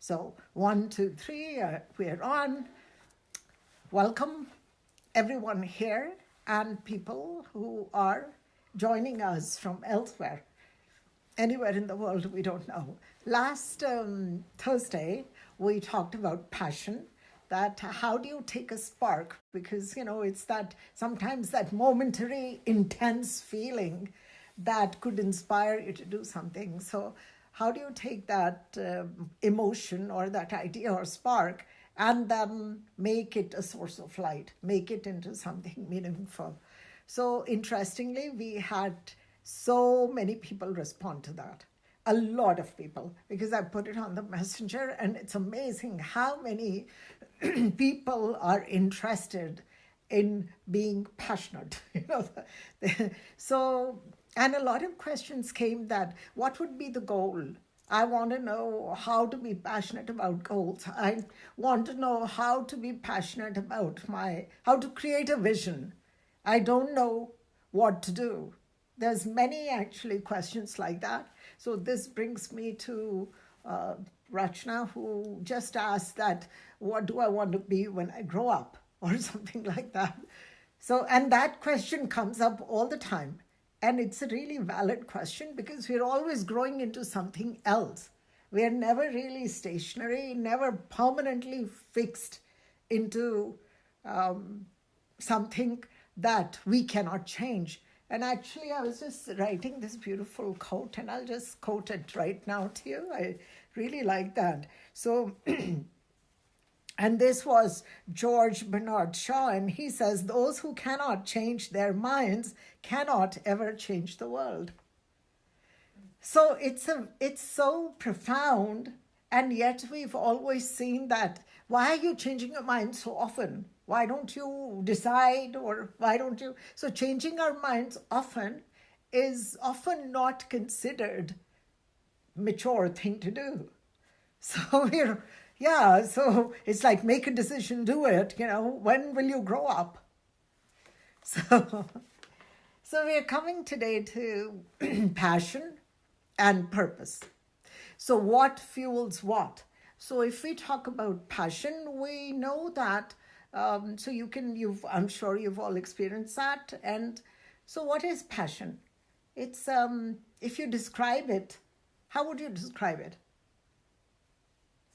So 1, 2, 3, we're on. Welcome everyone here and people who are joining us from elsewhere, anywhere in the world we don't know. Last Thursday, we talked about passion, that how do you take a spark? Because, it's that sometimes that momentary intense feeling that could inspire you to do something. So how do you take that emotion or that idea or spark and then make it a source of light, make it into something meaningful? So interestingly, we had so many people respond to that. A lot of people, because I put it on the messenger, and it's amazing how many people are interested in being passionate. So, and a lot of questions came that what would be the goal? I want to know how to be passionate about goals. I want to know how to be passionate about how to create a vision. I don't know what to do. There's many actually questions like that. So this brings me to Rachna, who just asked that, what do I want to be when I grow up? Or something like that. So, and that question comes up all the time. And it's a really valid question because we're always growing into something else. We're never really stationary, never permanently fixed into something that we cannot change. And actually, I was just writing this beautiful quote, and I'll just quote it right now to you. I really like that. So, and this was George Bernard Shaw, and he says, those who cannot change their minds cannot ever change the world. So it's so profound, and yet we've always seen that, why are you changing your mind so often? Why don't you decide, or why don't you? So changing our minds often is often not considered mature thing to do. So so it's like, make a decision, do it, when will you grow up? So we're coming today to passion and purpose. So what fuels what? So if we talk about passion, we know that, I'm sure you've all experienced that. And so what is passion? It's, if you describe it, how would you describe it?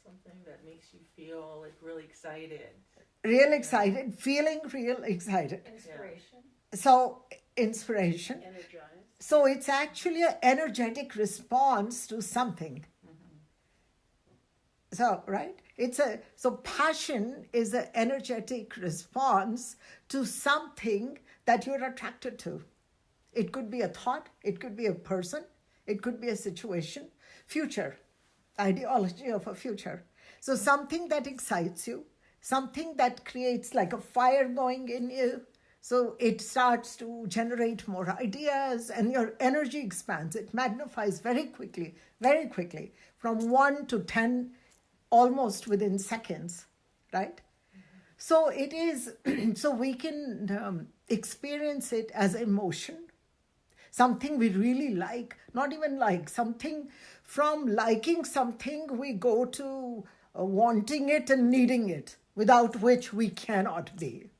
Something that makes you feel like really excited. Real excited, feeling real excited. Inspiration. So, inspiration. Energized. So, it's actually an energetic response to something. Mm-hmm. So, right? So passion is an energetic response to something that you're attracted to. It could be a thought, it could be a person, it could be a situation, future, ideology of a future. So something that excites you, something that creates like a fire going in you. So it starts to generate more ideas, and your energy expands. It magnifies very quickly, from 1 to 10, almost within seconds, right? Mm-hmm. So it is, so we can experience it as emotion, something we really like, not even like, something from liking something, we go to wanting it and needing it, without which we cannot be.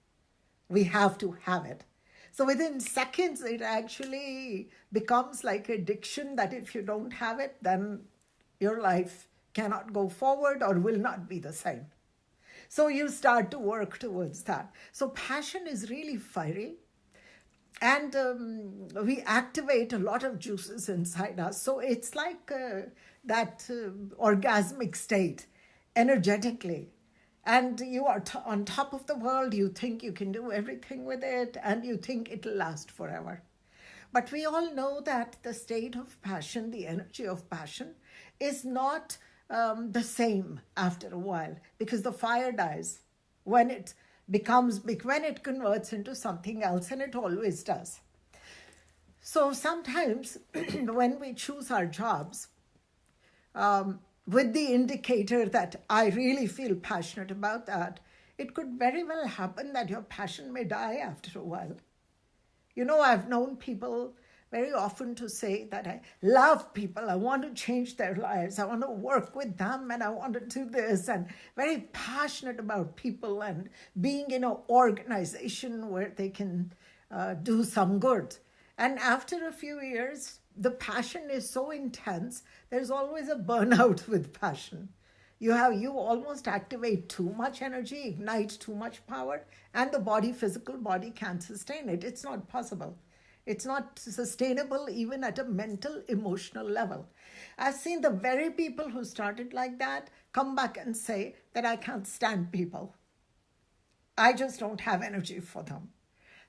We have to have it. So within seconds, it actually becomes like addiction, that if you don't have it, then your life cannot go forward or will not be the same. So you start to work towards that. So passion is really fiery. And we activate a lot of juices inside us. So it's like that orgasmic state, energetically. And you are on top of the world. You think you can do everything with it, and you think it'll last forever. But we all know that the state of passion, the energy of passion, is not the same after a while, because the fire dies when it converts into something else, and it always does. So sometimes when we choose our jobs, with the indicator that I really feel passionate about that, it could very well happen that your passion may die after a while. I've known people very often to say that I love people, I want to change their lives, I want to work with them, and I want to do this, and very passionate about people and being in an organization where they can do some good. And after a few years, the passion is so intense, there's always a burnout with passion. You almost activate too much energy, ignite too much power, and the physical body can't sustain it. It's not possible. It's not sustainable even at a mental, emotional level. I've seen the very people who started like that come back and say that I can't stand people. I just don't have energy for them.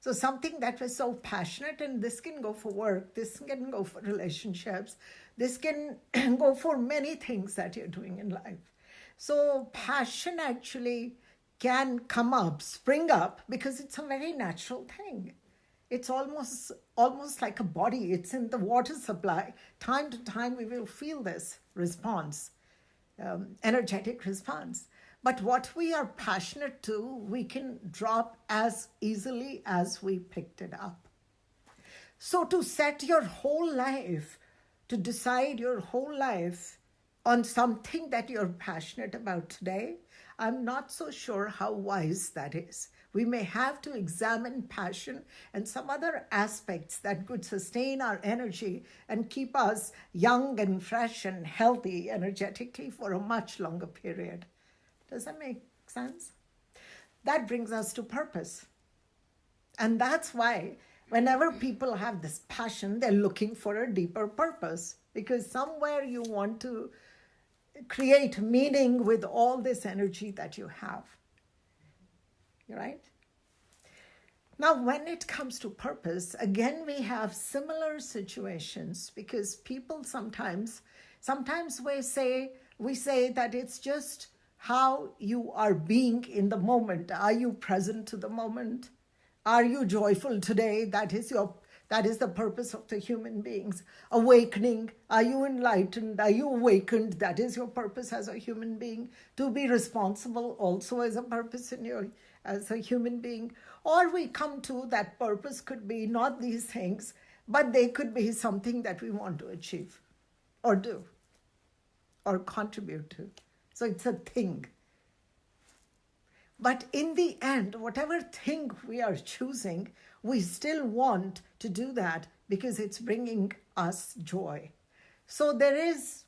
So something that was so passionate, and this can go for work, this can go for relationships, this can go for many things that you're doing in life. So passion actually can come up, spring up, because it's a very natural thing. It's almost like a body. It's in the water supply. Time to time, we will feel this response, energetic response. But what we are passionate to, we can drop as easily as we picked it up. So to set your whole life, to decide your whole life on something that you're passionate about today, I'm not so sure how wise that is. We may have to examine passion and some other aspects that could sustain our energy and keep us young and fresh and healthy energetically for a much longer period. Does that make sense? That brings us to purpose. And that's why whenever people have this passion, they're looking for a deeper purpose, because somewhere you want to create meaning with all this energy that you have. Right? Now, when it comes to purpose, again, we have similar situations, because people sometimes we say that it's just how you are being in the moment. Are you present to the moment? Are you joyful today? That is the purpose of the human beings. Awakening. Are you enlightened? Are you awakened? That is your purpose as a human being. To be responsible also as a purpose as a human being. Or we come to that purpose could be not these things, but they could be something that we want to achieve or do or contribute to. So it's a thing. But in the end, whatever thing we are choosing, we still want to do that because it's bringing us joy. So there is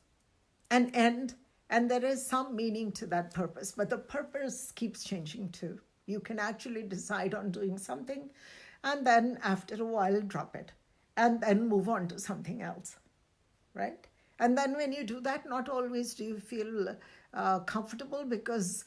an end and there is some meaning to that purpose, but the purpose keeps changing too. You can actually decide on doing something and then after a while drop it and then move on to something else, right? And then when you do that, not always do you feel comfortable, because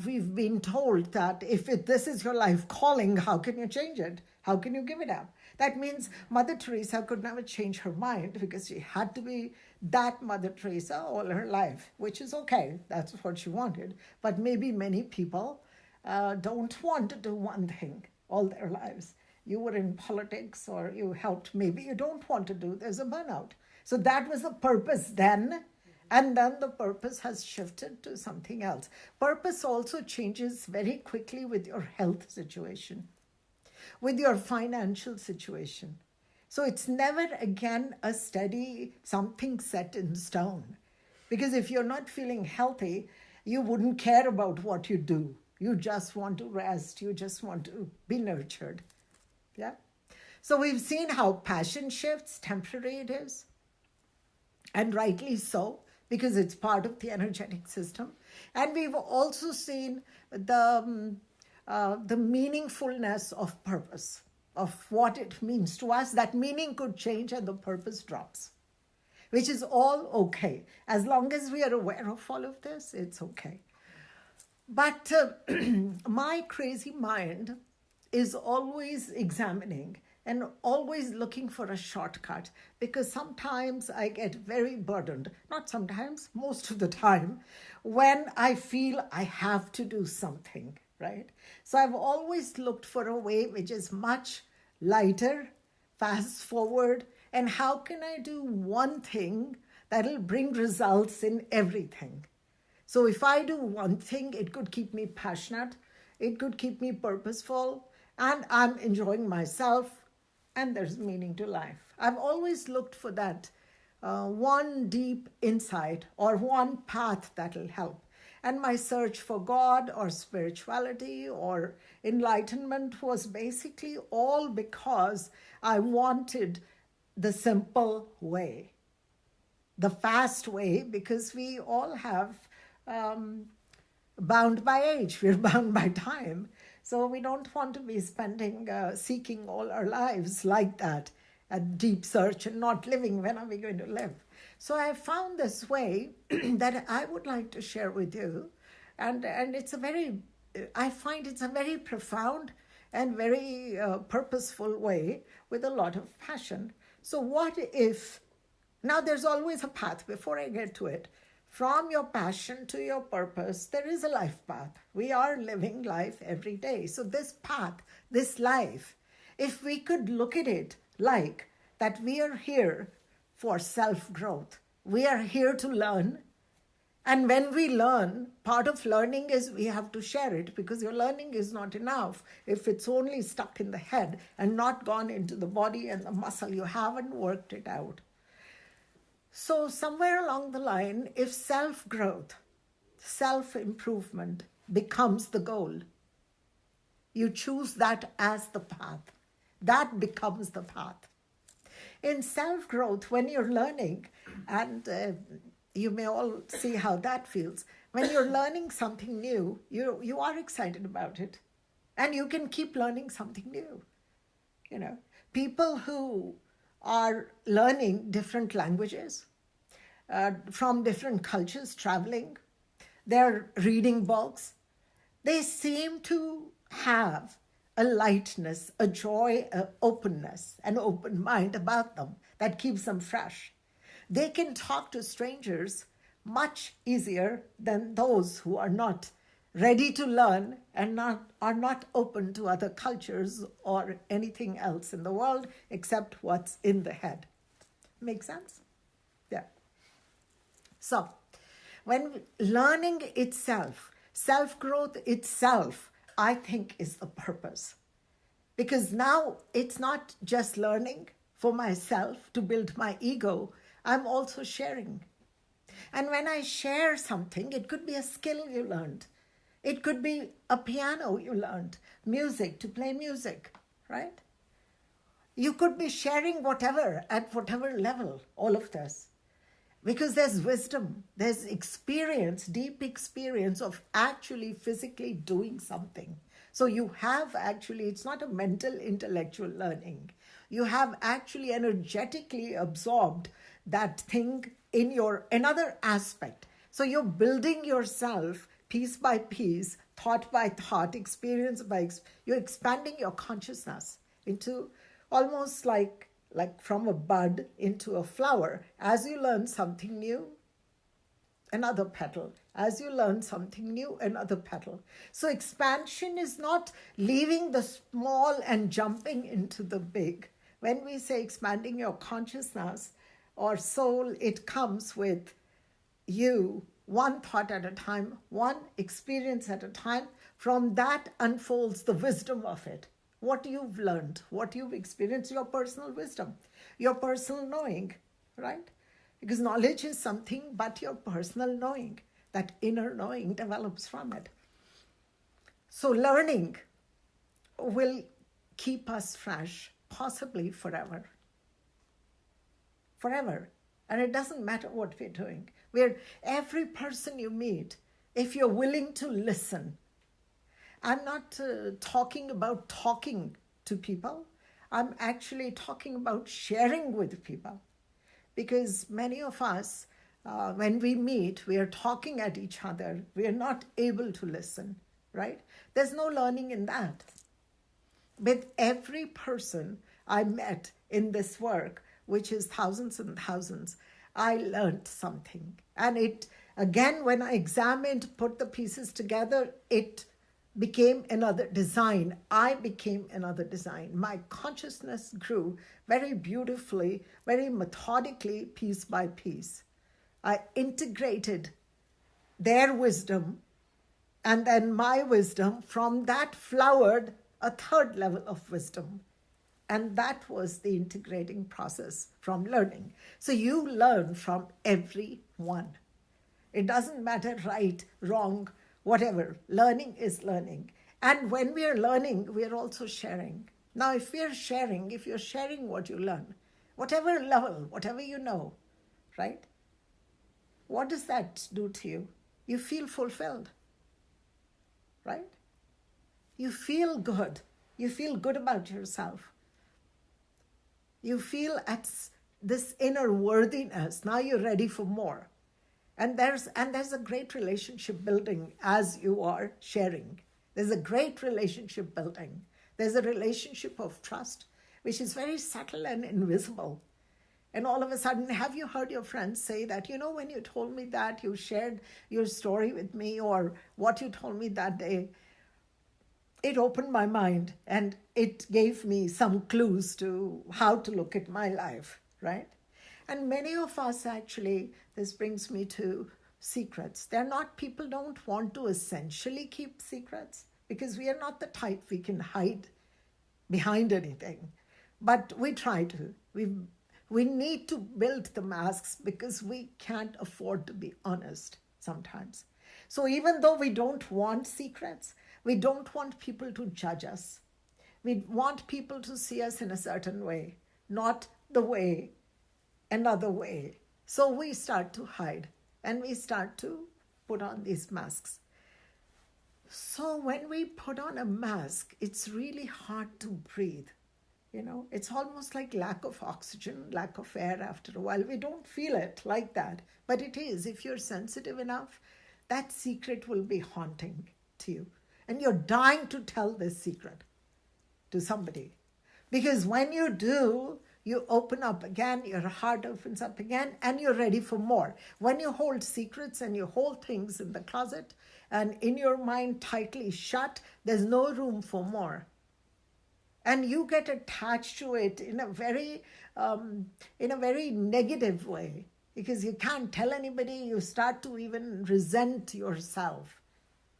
we've been told that if this is your life calling, how can you change it? How can you give it up? That means Mother Teresa could never change her mind, because she had to be that Mother Teresa all her life, which is okay. That's what she wanted. But maybe many people don't want to do one thing all their lives. You were in politics or you helped, maybe you don't want to do, there's a burnout. So that was the purpose then, and then the purpose has shifted to something else. Purpose also changes very quickly with your health situation, with your financial situation. So it's never again a steady something set in stone. Because if you're not feeling healthy, you wouldn't care about what you do. You just want to rest. You just want to be nurtured. Yeah. So we've seen how passion shifts, temporary it is. And rightly so, because it's part of the energetic system. And we've also seen the meaningfulness of purpose, of what it means to us. That meaning could change and the purpose drops, which is all okay. As long as we are aware of all of this, it's okay. But my crazy mind is always examining and always looking for a shortcut, because sometimes I get very burdened, not sometimes, most of the time, when I feel I have to do something, right? So I've always looked for a way which is much lighter, fast forward, and how can I do one thing that'll bring results in everything? So if I do one thing, it could keep me passionate, it could keep me purposeful, and I'm enjoying myself, and there's meaning to life. I've always looked for that one deep insight or one path that'll help. And my search for God or spirituality or enlightenment was basically all because I wanted the simple way, the fast way, because we all have bound by age, we're bound by time. So we don't want to be spending, seeking all our lives like that, a deep search and not living. When are we going to live? So I found this way that I would like to share with you. And it's I find it's a very profound and very purposeful way with a lot of passion. So what if, now there's always a path before I get to it. From your passion to your purpose, there is a life path. We are living life every day. So this path, this life, if we could look at it like that we are here for self-growth. We are here to learn. And when we learn, part of learning is we have to share it, because your learning is not enough if it's only stuck in the head and not gone into the body and the muscle. You haven't worked it out. So somewhere along the line, if self-growth, self-improvement becomes the goal, you choose that as the path. That becomes the path. In self-growth, when you're learning, and you may all see how that feels, when you're learning something new, you are excited about it. And you can keep learning something new. You know, people who are learning different languages from different cultures, traveling, they're reading books, they seem to have a lightness, a joy, an openness, an open mind about them that keeps them fresh. They can talk to strangers much easier than those who are not ready to learn and are not open to other cultures or anything else in the world except what's in the head. Make sense? Yeah. So, when learning itself, self-growth itself, I think is the purpose. Because now it's not just learning for myself to build my ego, I'm also sharing. And when I share something, it could be a skill you learned. It could be a piano you learned, music, to play music, right? You could be sharing whatever, at whatever level, all of this. Because there's wisdom, there's experience, deep experience of actually physically doing something. So you have actually, it's not a mental, intellectual learning. You have actually energetically absorbed that thing in your another aspect. So you're building yourself piece by piece, thought by thought, experience by experience. You're expanding your consciousness into almost like from a bud into a flower. As you learn something new, another petal. As you learn something new, another petal. So expansion is not leaving the small and jumping into the big. When we say expanding your consciousness or soul, it comes with you, one thought at a time, one experience at a time. From that unfolds the wisdom of it. What you've learned, what you've experienced, your personal wisdom, your personal knowing, right? Because knowledge is something but your personal knowing. That inner knowing develops from it. So learning will keep us fresh, possibly forever. Forever. And it doesn't matter what we're doing. Every person you meet, if you're willing to listen, I'm not talking about talking to people. I'm actually talking about sharing with people. Because many of us, when we meet, we are talking at each other. We are not able to listen, right? There's no learning in that. With every person I met in this work, which is thousands and thousands, I learned something. And it, again, when I examined, put the pieces together, it became another design. I became another design. My consciousness grew very beautifully, very methodically, piece by piece. I integrated their wisdom and then my wisdom. From that flowered a third level of wisdom. And that was the integrating process from learning. So you learn from everyone. It doesn't matter right, wrong, whatever. Learning is learning. And when we are learning, we are also sharing. Now, if you're sharing what you learn, whatever level, whatever you know, right? What does that do to you? You feel fulfilled, right? You feel good. You feel good about yourself. You feel at this inner worthiness. Now you're ready for more. And there's a great relationship building as you are sharing. There's a great relationship building. There's a relationship of trust, which is very subtle and invisible. And all of a sudden, have you heard your friends say that, when you told me that, you shared your story with me, or what you told me that day, it opened my mind and it gave me some clues to how to look at my life, right? And many of us actually, this brings me to secrets. People don't want to essentially keep secrets because we are not the type we can hide behind anything. But we try to. We need to build the masks because we can't afford to be honest sometimes. So even though we don't want secrets, we don't want people to judge us. We want people to see us in a certain way, not the way, another way. So we start to hide and we start to put on these masks. So when we put on a mask, it's really hard to breathe. It's almost like lack of oxygen, lack of air after a while. We don't feel it like that, but it is. If you're sensitive enough, that secret will be haunting to you. And you're dying to tell this secret to somebody. Because when you do, you open up again, your heart opens up again, and you're ready for more. When you hold secrets and you hold things in the closet and in your mind tightly shut, there's no room for more. And you get attached to it in a very negative way because you can't tell anybody. You start to even resent yourself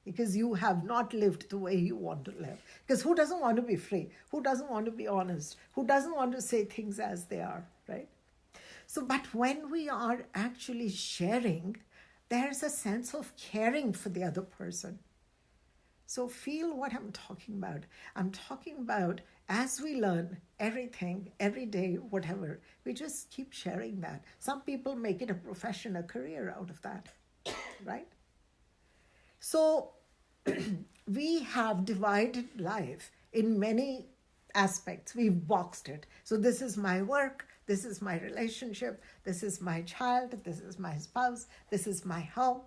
because you have not lived the way you want to live. Because who doesn't want to be free? Who doesn't want to be honest? Who doesn't want to say things as they are, right? So, but when we are actually sharing, there's a sense of caring for the other person. So feel what I'm talking about. I'm talking about as we learn everything, every day, whatever, we just keep sharing that. Some people make it a profession, a career out of that, right? So we have divided life in many aspects. We've boxed it. So this is my work, this is my relationship, this is my child, this is my spouse, this is my home.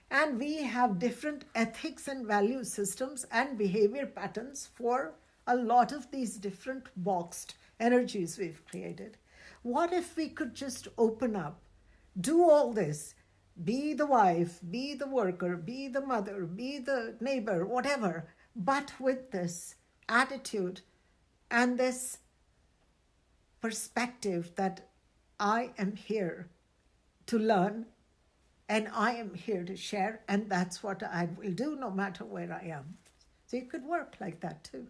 And we have different ethics and value systems and behavior patterns for a lot of these different boxed energies we've created. What if we could just open up, do all this, be the wife, be the worker, be the mother, be the neighbor, whatever, but with this attitude and this perspective that I am here to learn and I am here to share, and that's what I will do no matter where I am. So you could work like that too.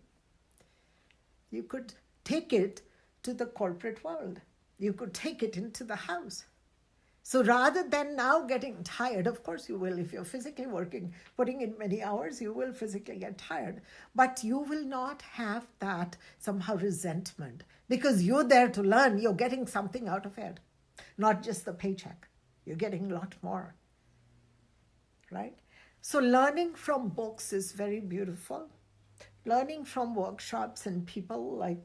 You could take it to the corporate world. You could take it into the house. So rather than now getting tired, of course you will, if you're physically working, putting in many hours, you will physically get tired. But you will not have that somehow resentment because you're there to learn. You're getting something out of it, not just the paycheck. You're getting a lot more, right? So learning from books is very beautiful. Learning from workshops and people like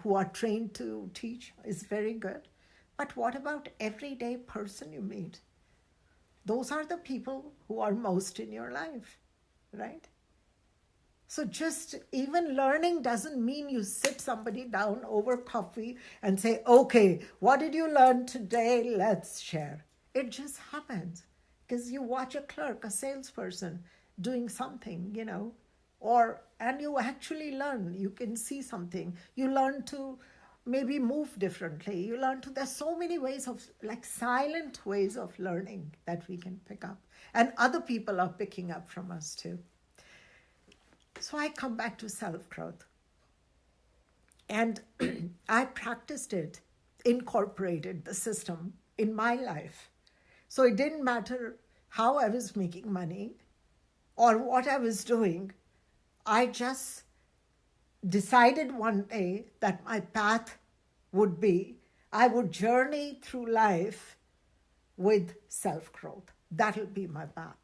who are trained to teach is very good. But what about everyday person you meet? Those are the people who are most in your life, right? So just even learning doesn't mean you sit somebody down over coffee and say, okay, what did you learn today? Let's share. It just happens because you watch a clerk, a salesperson doing something, and you actually learn. You can see something. You learn to maybe move differently. You learn to, there's so many ways of, like silent ways of learning that we can pick up. And other people are picking up from us too. So I come back to self-growth. And I practiced it, incorporated the system in my life. So it didn't matter how I was making money or what I was doing. I just decided one day that my path would be, I would journey through life with self-growth. That'll be my path.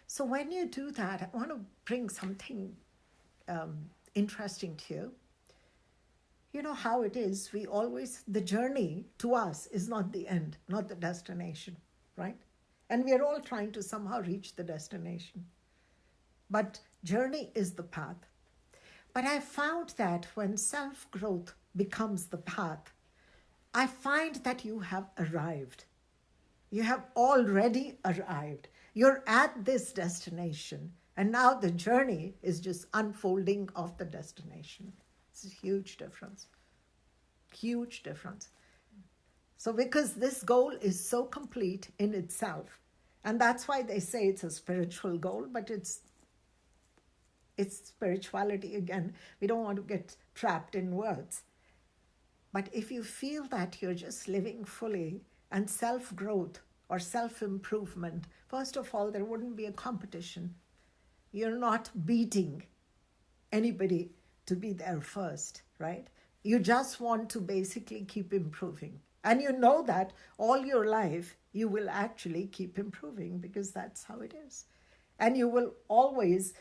So when you do that, I want to bring something interesting to you. You know how it is, the journey to us is not the end, not the destination, right? And we are all trying to somehow reach the destination. But journey is the path. But I found that when self-growth becomes the path, I find that you have arrived. You have already arrived. You're at this destination, and now the journey is just unfolding of the destination. It's a huge difference. Huge difference. So because this goal is so complete in itself, and that's why they say it's a spiritual goal, but it's spirituality again. We don't want to get trapped in words. But if you feel that you're just living fully and self-growth or self-improvement, first of all, there wouldn't be a competition. You're not beating anybody to be there first, right? You just want to basically keep improving. And you know that all your life you will actually keep improving because that's how it is. And you will always,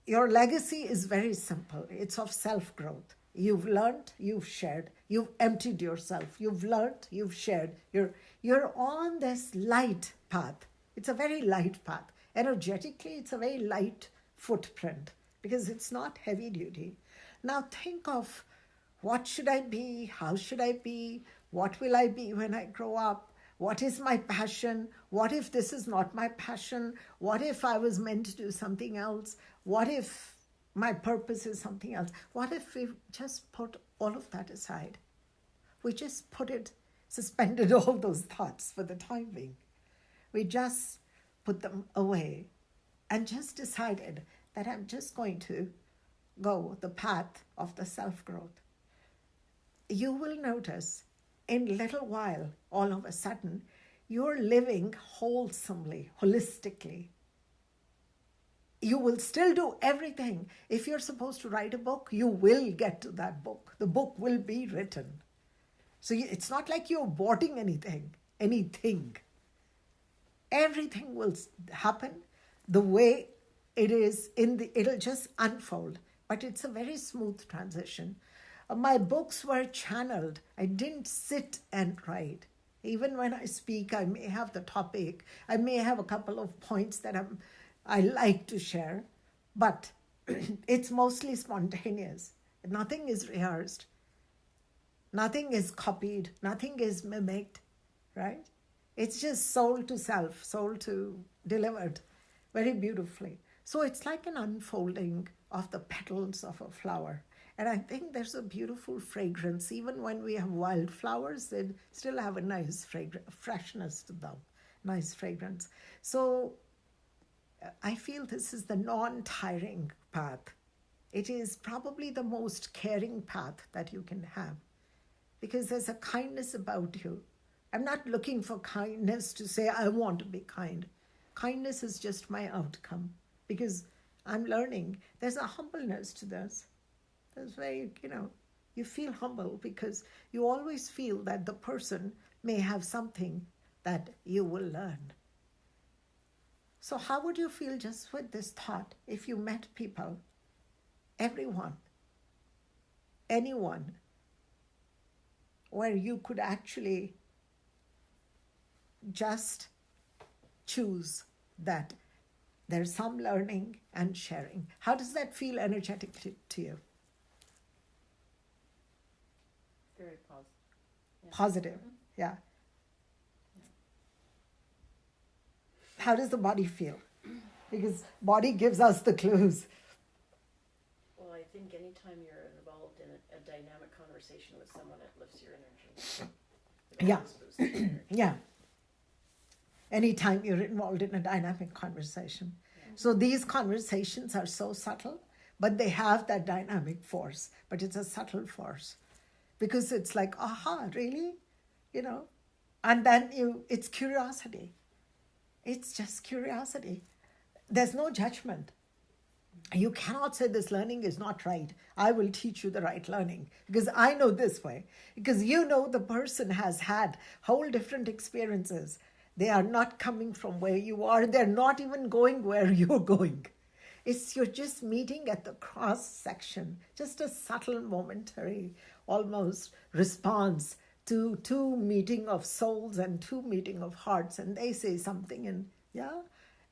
your legacy is very simple. It's of self-growth. You've learned, you've shared, you've emptied yourself, you've learned, you've shared. You're on this light path. It's a very light path. Energetically, it's a very light footprint because it's not heavy duty. Now think of, what should I be? How should I be? What will I be when I grow up? What is my passion? What if this is not my passion? What if I was meant to do something else? What if my purpose is something else? What if we just put all of that aside? We just suspended all those thoughts for the time being. We just put them away and just decided that I'm just going to go the path of the self-growth. You will notice in a little while, all of a sudden, you're living wholesomely, holistically. You will still do everything. If you're supposed to write a book, you will get to that book. The book will be written. So it's not like you're aborting anything. Everything will happen the way it is, it'll just unfold. But it's a very smooth transition. My books were channeled. I didn't sit and write. Even when I speak, I may have the topic. I may have a couple of points that I like to share, but it's mostly spontaneous. Nothing is rehearsed. Nothing is copied. Nothing is mimicked, right? It's just soul to self, soul to delivered very beautifully. So it's like an unfolding of the petals of a flower. And I think there's a beautiful fragrance. Even when we have wildflowers, they still have a nice freshness to them, nice fragrance. So I feel this is the non-tiring path. It is probably the most caring path that you can have because there's a kindness about you. I'm not looking for kindness to say, I want to be kind. Kindness is just my outcome because I'm learning. There's a humbleness to this. There's very, you feel humble because you always feel that the person may have something that you will learn. So how would you feel just with this thought if you met people, everyone, anyone, where you could actually just choose that there's some learning and sharing? How does that feel energetically to you? Very positive. Yeah. Positive, yeah. How does the body feel? Because body gives us the clues. Well, I think anytime you're involved in a dynamic conversation with someone, it lifts your energy. Yeah. Boosts your energy. Yeah. Anytime you're involved in a dynamic conversation. Yeah. So these conversations are so subtle, but they have that dynamic force, but it's a subtle force. Because it's like, aha, really? And then it's curiosity. It's just curiosity. There's no judgment. You cannot say this learning is not right. I will teach you the right learning because I know this way. Because the person has had whole different experiences. They are not coming from where you are. They're not even going where you're going. You're just meeting at the cross section, just a subtle, momentary, almost response to two meeting of souls and two meeting of hearts, and they say something,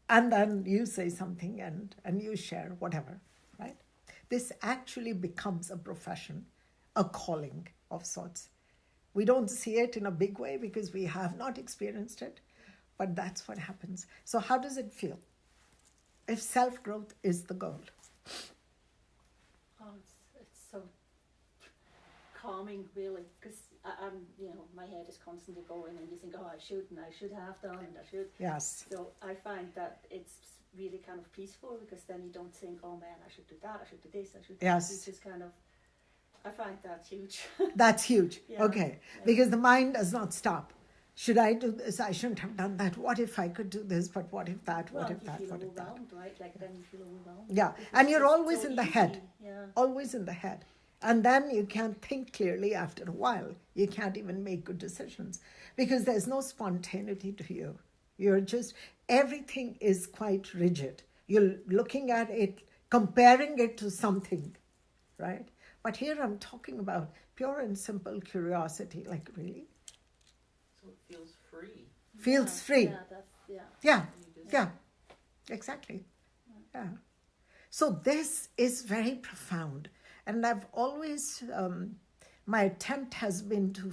and then you say something, and you share whatever, right? This actually becomes a profession, a calling of sorts. We don't see it in a big way because we have not experienced it, but that's what happens. So how does it feel if self-growth is the goal? Oh, it's so calming, really, because I'm, my head is constantly going, and you think, oh, I should have done, and I should. Yes. So I find that it's really kind of peaceful, because then you don't think, oh man, I should do that, I should do this, I should do yes. that. You just kind of, I find that huge. That's huge. Yeah. Okay. Yeah. Because the mind does not stop. Should I do this? I shouldn't have done that. What if I could do this? But what if that? What if that? What if that? Right? Like then you feel overwhelmed. Yeah. And you're always so in the easy. head. Yeah. Always in the head. And then you can't think clearly after a while. You can't even make good decisions because there's no spontaneity to you. You're just, everything is quite rigid. You're looking at it, comparing it to something, right? But here I'm talking about pure and simple curiosity, like really. So it feels free. Feels free. Yeah, Yeah, exactly. Yeah. So this is very profound. And I've always, my attempt has been to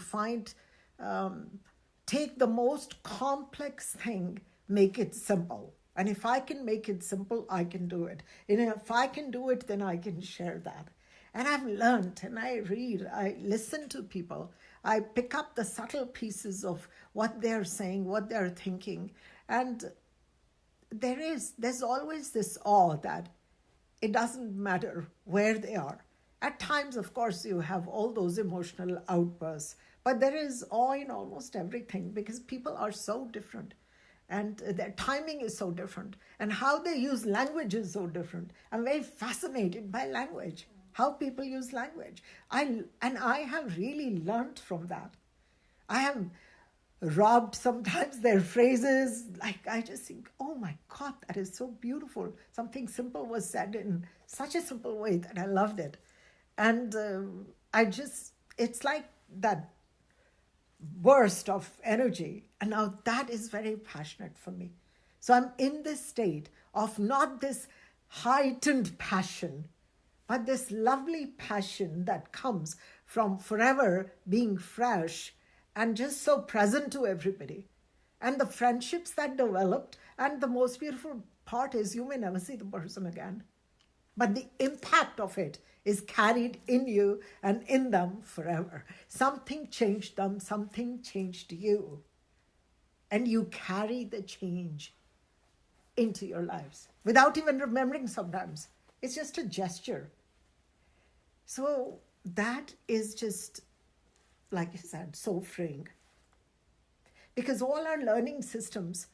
take the most complex thing, make it simple. And if I can make it simple, I can do it. And if I can do it, then I can share that. And I've learned, and I read, I listen to people. I pick up the subtle pieces of what they're saying, what they're thinking. And there's always this awe that it doesn't matter where they are. At times, of course, you have all those emotional outbursts, but there is awe in almost everything because people are so different and their timing is so different and how they use language is so different. I'm very fascinated by language, how people use language. I have really learned from that. I have robbed sometimes their phrases. Like I just think, oh my God, that is so beautiful. Something simple was said in such a simple way that I loved it. And it's like that burst of energy. And now that is very passionate for me. So I'm in this state of not this heightened passion, but this lovely passion that comes from forever being fresh and just so present to everybody. And the friendships that developed, and the most beautiful part is you may never see the person again. But the impact of it is carried in you and in them forever. Something changed them, something changed you. And you carry the change into your lives without even remembering sometimes. It's just a gesture. So that is just, like I said, so freeing. Because all our learning systems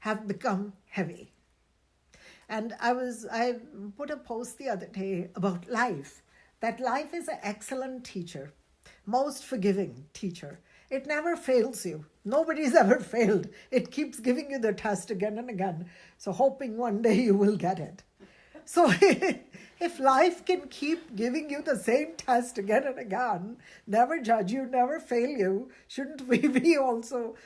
have become heavy. And I put a post the other day about life, that life is an excellent teacher, most forgiving teacher. It never fails you. Nobody's ever failed. It keeps giving you the test again and again. So hoping one day you will get it. So if life can keep giving you the same test again and again, never judge you, never fail you, shouldn't we be also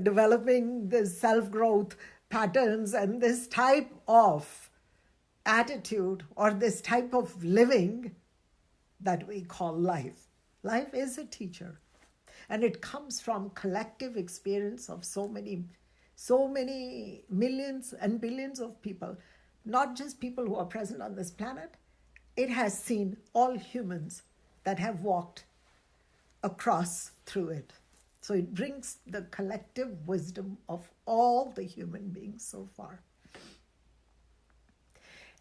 developing this self-growth patterns and this type of attitude or this type of living that we call life? Life is a teacher. And it comes from collective experience of so many millions and billions of people, not just people who are present on this planet. It has seen all humans that have walked across through it. So it brings the collective wisdom of all the human beings so far.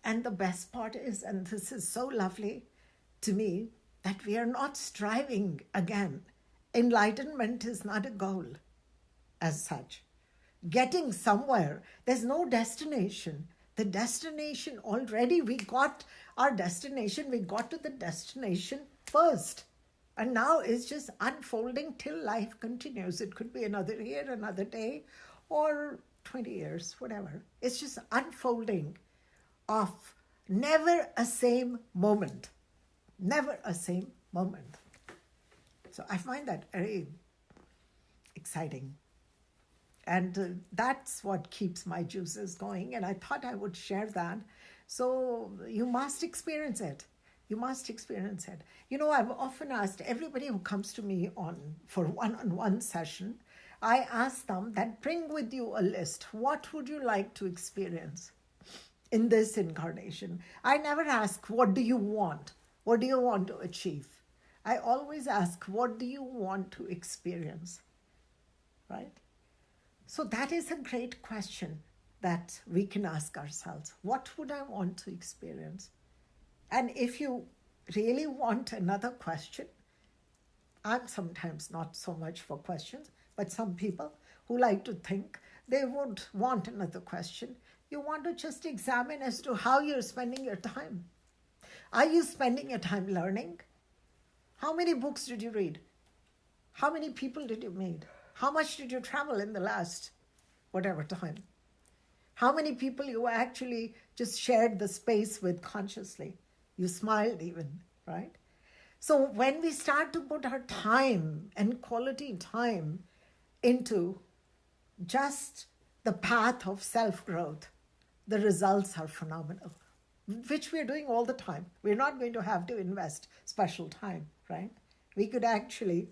And the best part is, and this is so lovely to me, that we are not striving again. Enlightenment is not a goal as such. Getting somewhere, there's no destination. The destination already, we got our destination, we got to the destination first. And now it's just unfolding till life continues. It could be another year, another day, or 20 years, whatever. It's just unfolding of never a same moment. Never a same moment. So I find that very exciting. And that's what keeps my juices going. And I thought I would share that. So you must experience it. You must experience it. You know, I've often asked everybody who comes to me for one-on-one session, I ask them that bring with you a list. What would you like to experience in this incarnation? I never ask, what do you want? What do you want to achieve? I always ask, what do you want to experience? Right? So that is a great question that we can ask ourselves. What would I want to experience? And if you really want another question, I'm sometimes not so much for questions, but some people who like to think, they would want another question. You want to just examine as to how you're spending your time. Are you spending your time learning? How many books did you read? How many people did you meet? How much did you travel in the last whatever time? How many people you actually just shared the space with consciously? You smiled even, right? So when we start to put our time and quality time into just the path of self-growth, the results are phenomenal, which we're doing all the time. We're not going to have to invest special time, right? We could actually,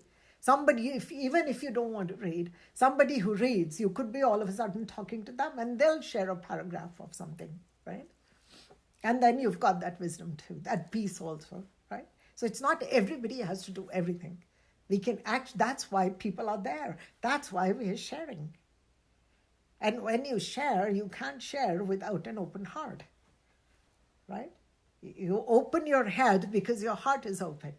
even if you don't want to read, somebody who reads, you could be all of a sudden talking to them and they'll share a paragraph of something, right? And then you've got that wisdom too, that peace also, right? So it's not everybody has to do everything. We can that's why people are there. That's why we are sharing. And when you share, you can't share without an open heart, right? You open your head because your heart is open.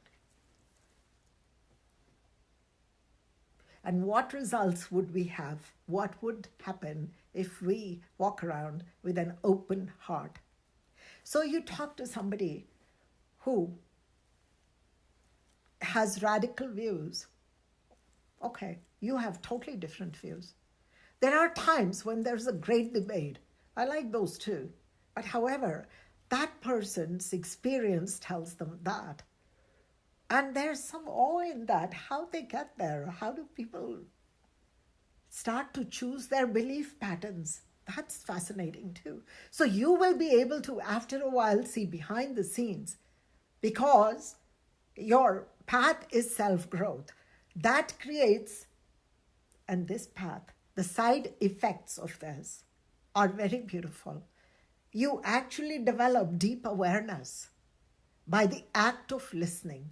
And what results would we have? What would happen if we walk around with an open heart? So you talk to somebody who has radical views. Okay, you have totally different views. There are times when there's a great debate. I like those too. But however, that person's experience tells them that. And there's some awe in that, how they get there. How do people start to choose their belief patterns? That's fascinating too. So you will be able to, after a while, see behind the scenes because your path is self-growth. That creates, and this path, the side effects of this are very beautiful. You actually develop deep awareness by the act of listening.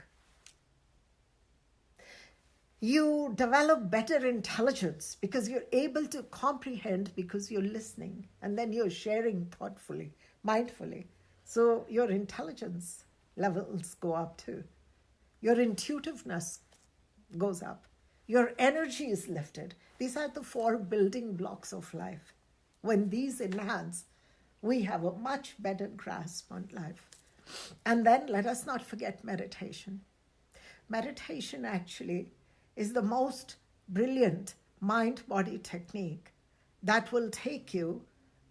You develop better intelligence because you're able to comprehend because you're listening and then you're sharing thoughtfully, mindfully. So your intelligence levels go up too. Your intuitiveness goes up. Your energy is lifted. These are the 4 building blocks of life. When these enhance, we have a much better grasp on life. And then let us not forget meditation. Meditation actually is the most brilliant mind-body technique that will take you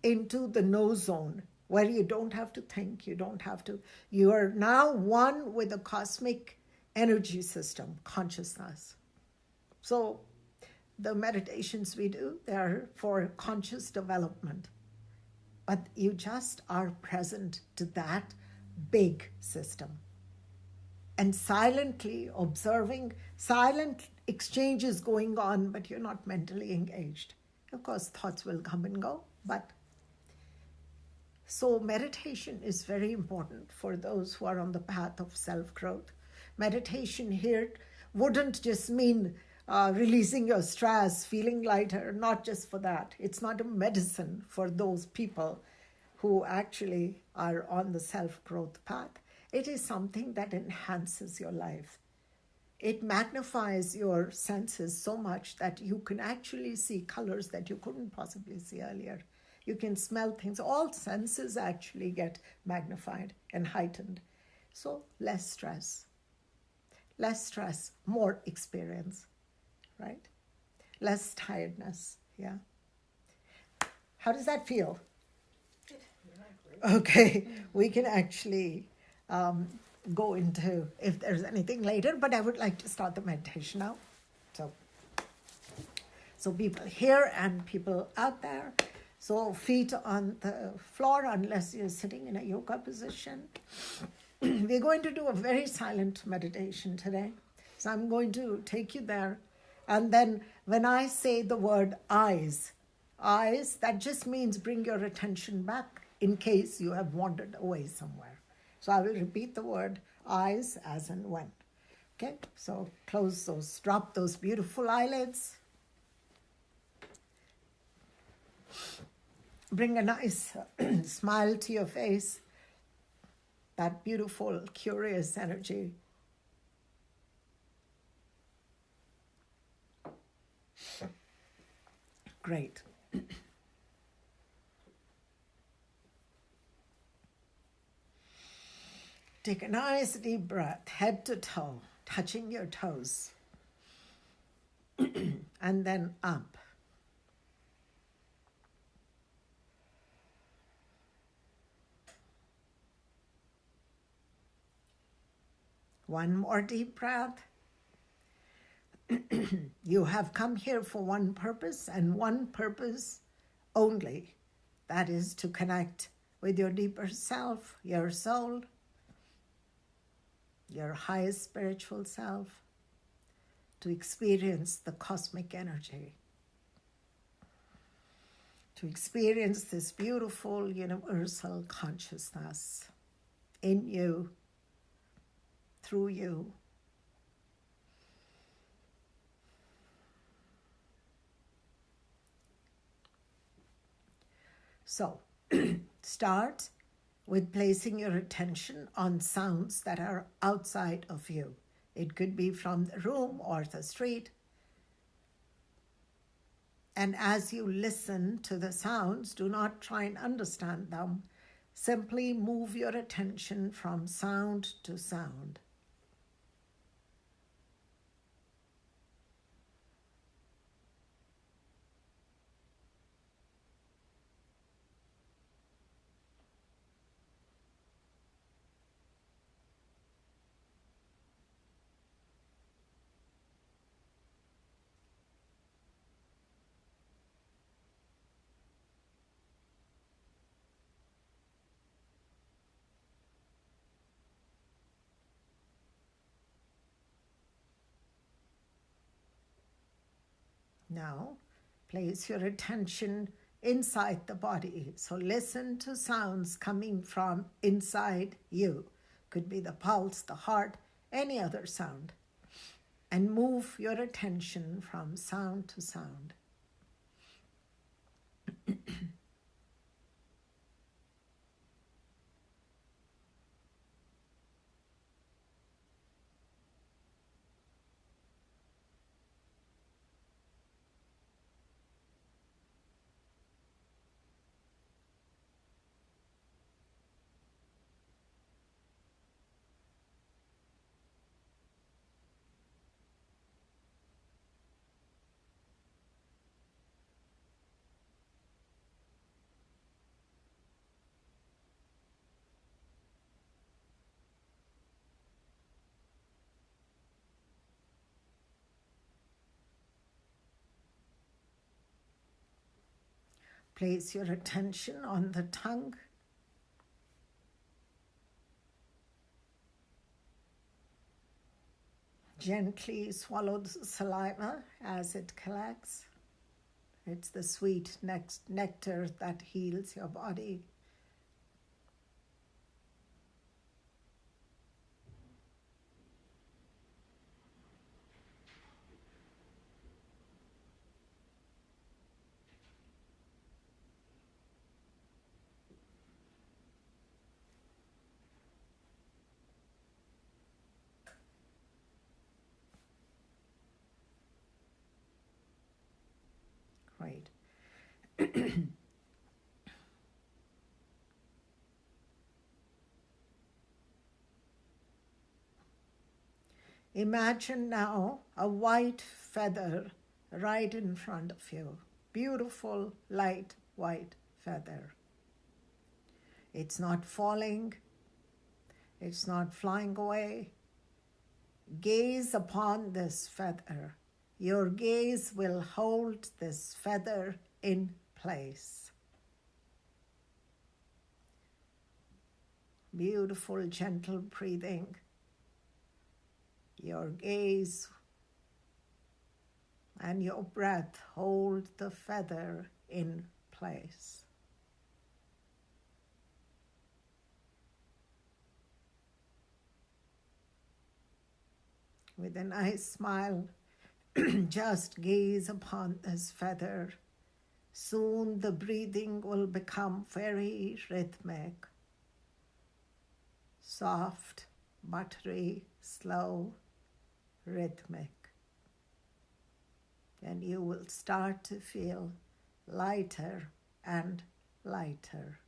into the no zone where you don't have to think, you are now one with the cosmic energy system, consciousness. So the meditations we do, they are for conscious development. But you just are present to that big system. And silently observing, silent exchanges going on, but you're not mentally engaged. Of course, thoughts will come and go, but so meditation is very important for those who are on the path of self-growth. Meditation here wouldn't just mean releasing your stress, feeling lighter, not just for that. It's not a medicine for those people who actually are on the self-growth path, it is something that enhances your life. It magnifies your senses so much that you can actually see colors that you couldn't possibly see earlier. You can smell things. All senses actually get magnified and heightened. So less stress. Less stress, more experience, right? Less tiredness, yeah. How does that feel? Okay, we can actually go into if there's anything later, but I would like to start the meditation now. So people here and people out there. So feet on the floor unless you're sitting in a yoga position. We're going to do a very silent meditation today. So I'm going to take you there. And then when I say the word eyes, that just means bring your attention back in case you have wandered away somewhere. So I will repeat the word eyes as and when. Okay, so drop those beautiful eyelids. Bring a nice smile to your face. That beautiful, curious energy. Great. Take a nice deep breath, head to toe, touching your toes. And then up. One more deep breath. You have come here for one purpose and one purpose only. That is to connect with your deeper self, your soul, your highest spiritual self, to experience the cosmic energy, to experience this beautiful universal consciousness in you, through you. So, start with placing your attention on sounds that are outside of you. It could be from the room or the street. And as you listen to the sounds, do not try and understand them. Simply move your attention from sound to sound. Now, place your attention inside the body. So listen to sounds coming from inside you. Could be the pulse, the heart, any other sound. And move your attention from sound to sound. Place your attention on the tongue. Gently swallow the saliva as it collects. It's the sweet nectar that heals your body. Great. Imagine now a white feather right in front of you. Beautiful, light, white feather. It's not falling. It's not flying away. Gaze upon this feather. Your gaze will hold this feather in place. Beautiful, gentle breathing. Your gaze and your breath hold the feather in place. With a nice smile, just gaze upon this feather. Soon the breathing will become very rhythmic, soft, buttery, slow, rhythmic. And you will start to feel lighter and lighter.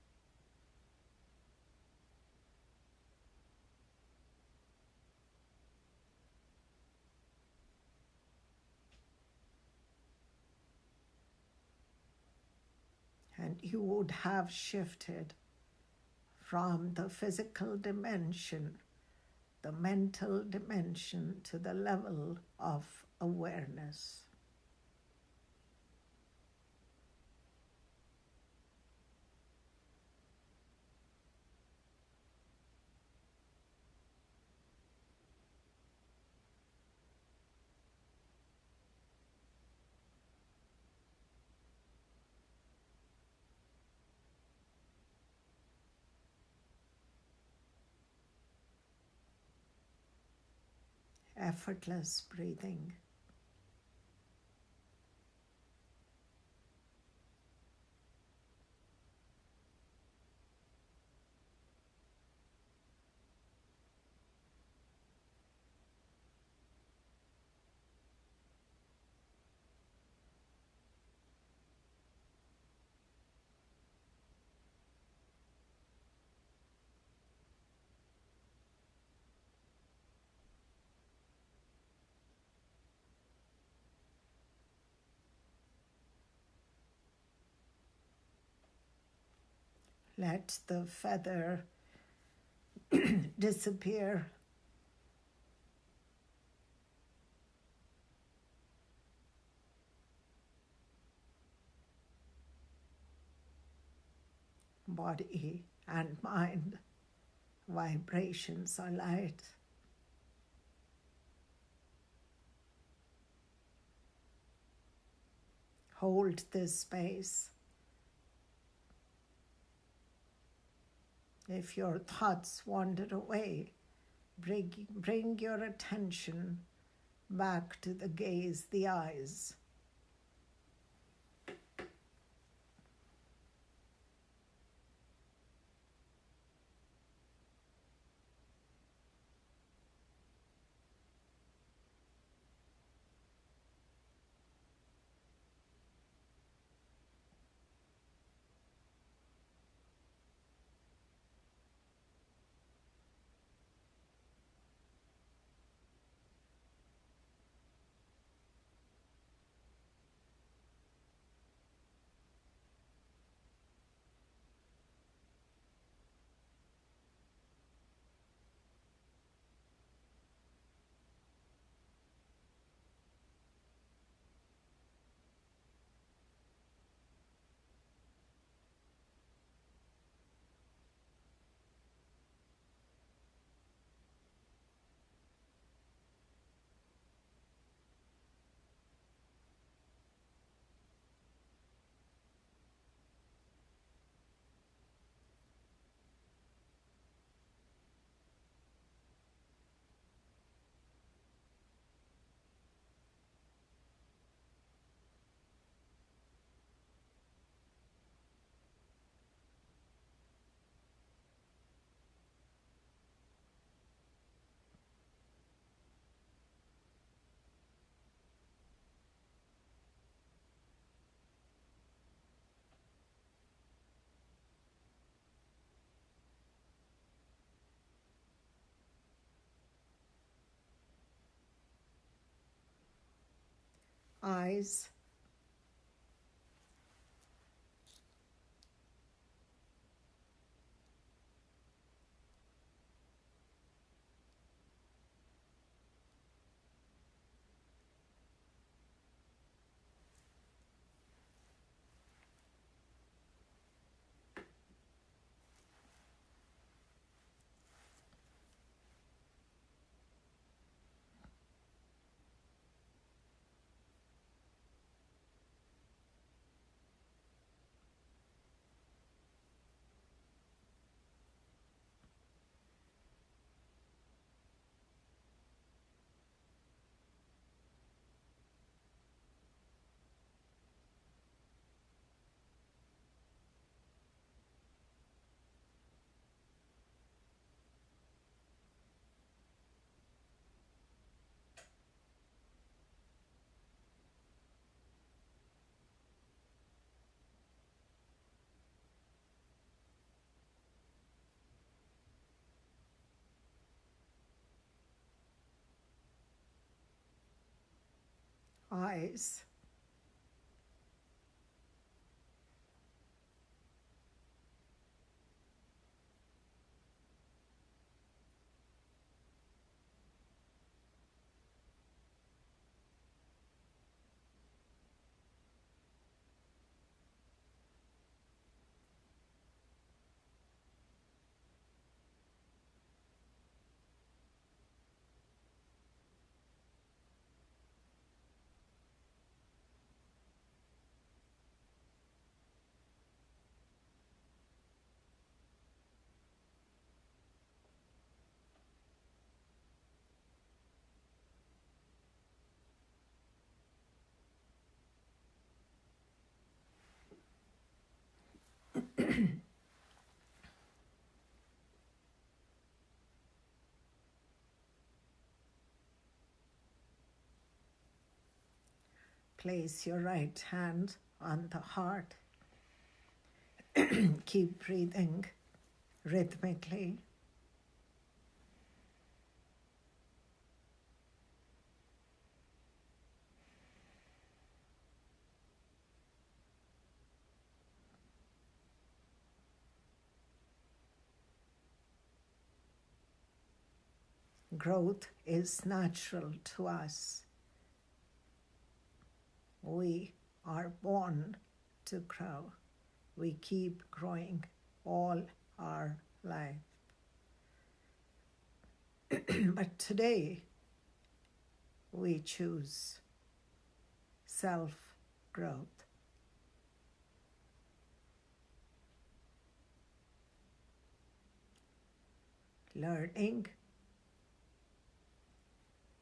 And you would have shifted from the physical dimension, the mental dimension, to the level of awareness. Effortless breathing. Let the feather disappear. Body and mind, vibrations are light. Hold this space. If your thoughts wander away, bring your attention back to the gaze, the eyes. eyes, eyes, place your right hand on the heart. Keep breathing rhythmically. Growth is natural to us. We are born to grow. We keep growing all our life. But today, we choose self-growth. Learning,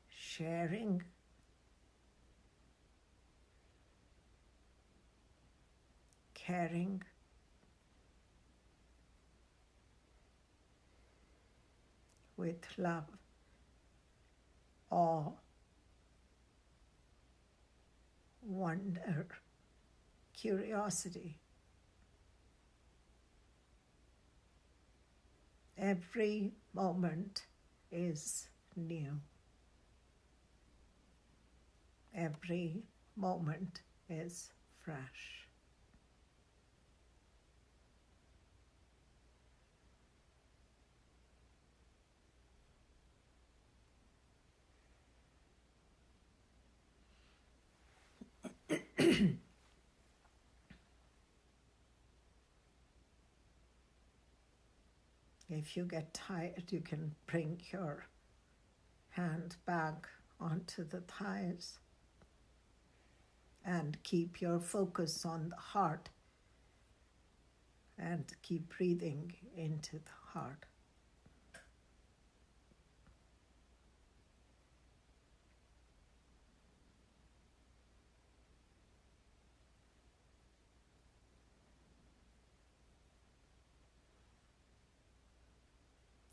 sharing, caring, with love, awe, wonder, curiosity. Every moment is new. Every moment is fresh. If you get tired, you can bring your hand back onto the thighs and keep your focus on the heart and keep breathing into the heart.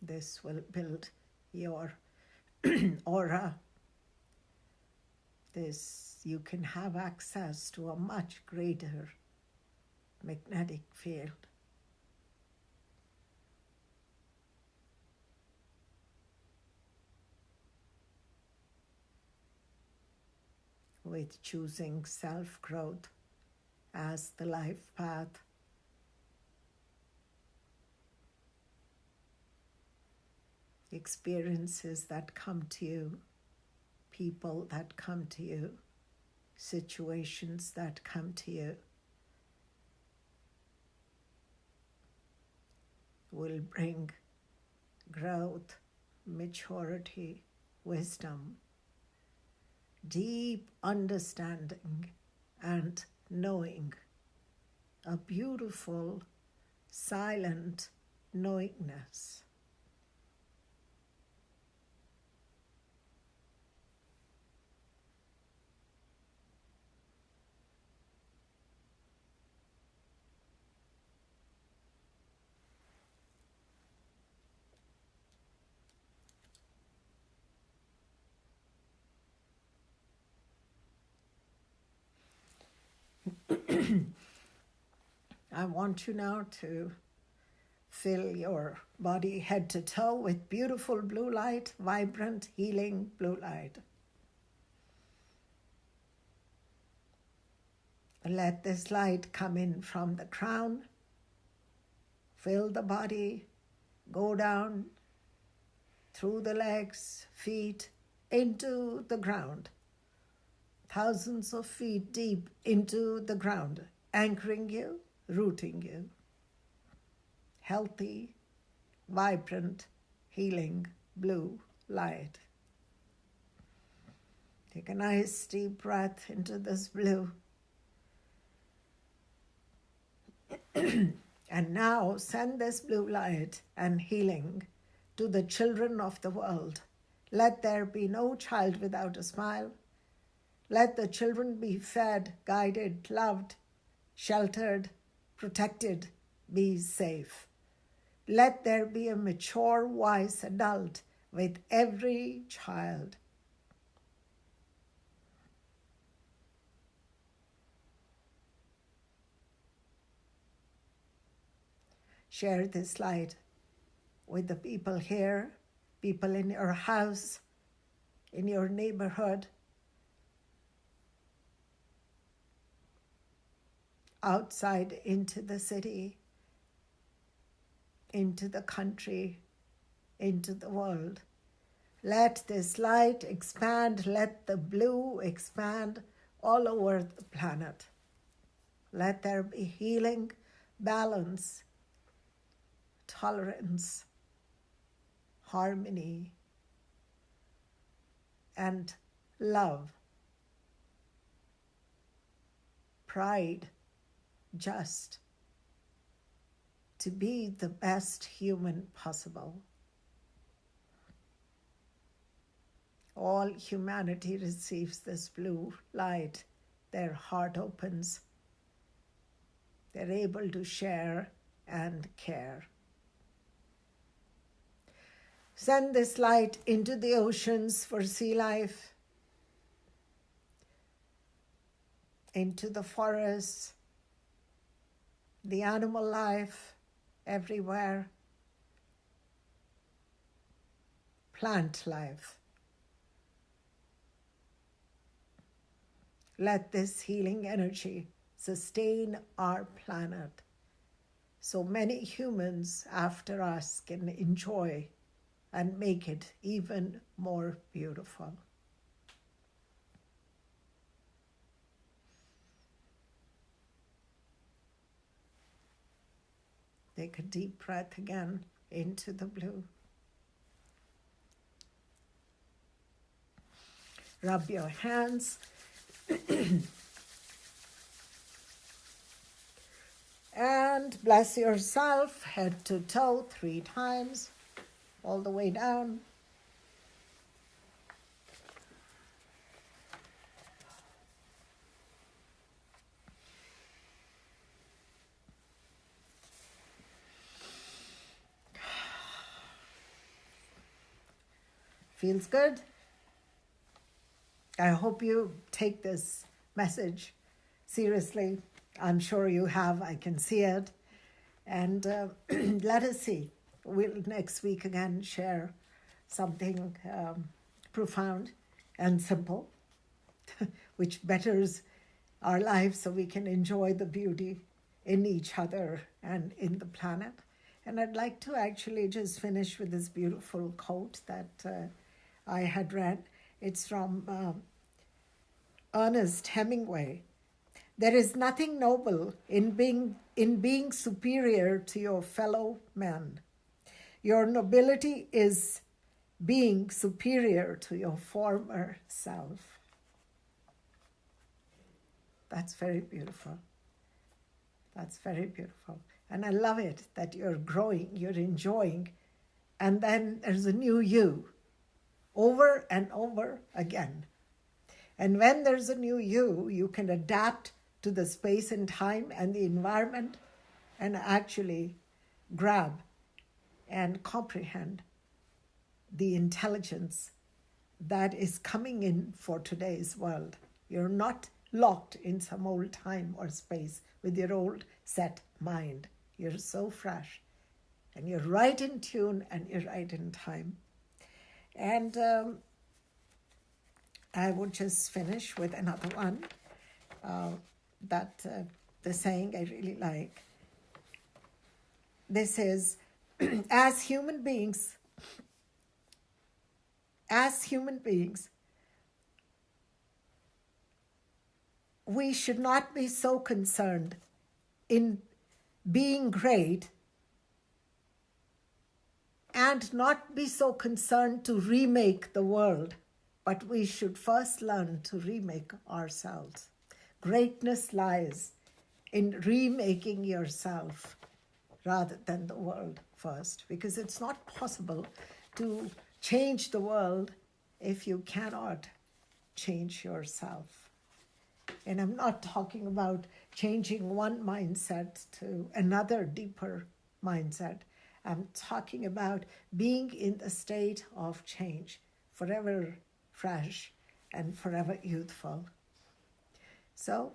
This will build your aura. You can have access to a much greater magnetic field. with choosing self-growth as the life path. Experiences that come to you, people that come to you, situations that come to you will bring growth, maturity, wisdom, deep understanding and knowing, a beautiful, silent knowingness. I want you now to fill your body head to toe with beautiful blue light, vibrant, healing blue light. Let this light come in from the crown, fill the body, go down through the legs, feet, into the ground, thousands of feet deep into the ground, anchoring you, rooting you. Healthy, vibrant, healing blue light. Take a nice deep breath into this blue. And now send this blue light and healing to the children of the world. Let there be no child without a smile. Let the children be fed, guided, loved, sheltered, protected, be safe. Let there be a mature, wise adult with every child. Share this light with the people here, people in your house, in your neighborhood, outside into the city, into the country, into the world. Let this light expand, let the blue expand all over the planet. Let there be healing, balance, tolerance, harmony, and love, pride, just to be the best human possible. All humanity receives this blue light. Their heart opens. They're able to share and care. Send this light into the oceans for sea life, into the forests, the animal life everywhere, plant life. Let this healing energy sustain our planet so many humans after us can enjoy and make it even more beautiful. Take a deep breath again into the blue. Rub your hands. And bless yourself head to toe 3 times, all the way down. Feels good? I hope you take this message seriously. I'm sure you have. I can see it. And let us see. We'll next week again share something profound and simple which betters our lives so we can enjoy the beauty in each other and in the planet. And I'd like to actually just finish with this beautiful quote that I had read. It's from Ernest Hemingway. There is nothing noble in being superior to your fellow men. Your nobility is being superior to your former self. That's very beautiful. That's very beautiful. And I love it that you're growing, you're enjoying, and then there's a new you over and over again. And when there's a new you, you can adapt to the space and time and the environment and actually grab and comprehend the intelligence that is coming in for today's world. You're not locked in some old time or space with your old set mind. You're so fresh and you're right in tune and you're right in time. And I would just finish with another one that the saying I really like. This is, as human beings, we should not be so concerned in being great and not be so concerned to remake the world, but we should first learn to remake ourselves. Greatness lies in remaking yourself rather than the world first, because it's not possible to change the world if you cannot change yourself. And I'm not talking about changing one mindset to another deeper mindset. I'm talking about being in the state of change, forever fresh and forever youthful. So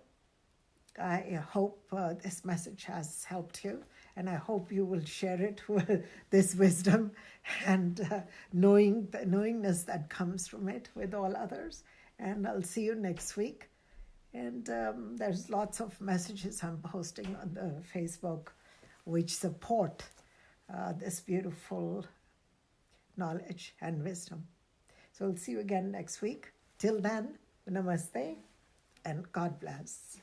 I hope this message has helped you, and I hope you will share it with this wisdom and knowingness that comes from it with all others. And I'll see you next week. And there's lots of messages I'm posting on the Facebook which support this beautiful knowledge and wisdom. So we'll see you again next week. Till then, namaste and God bless.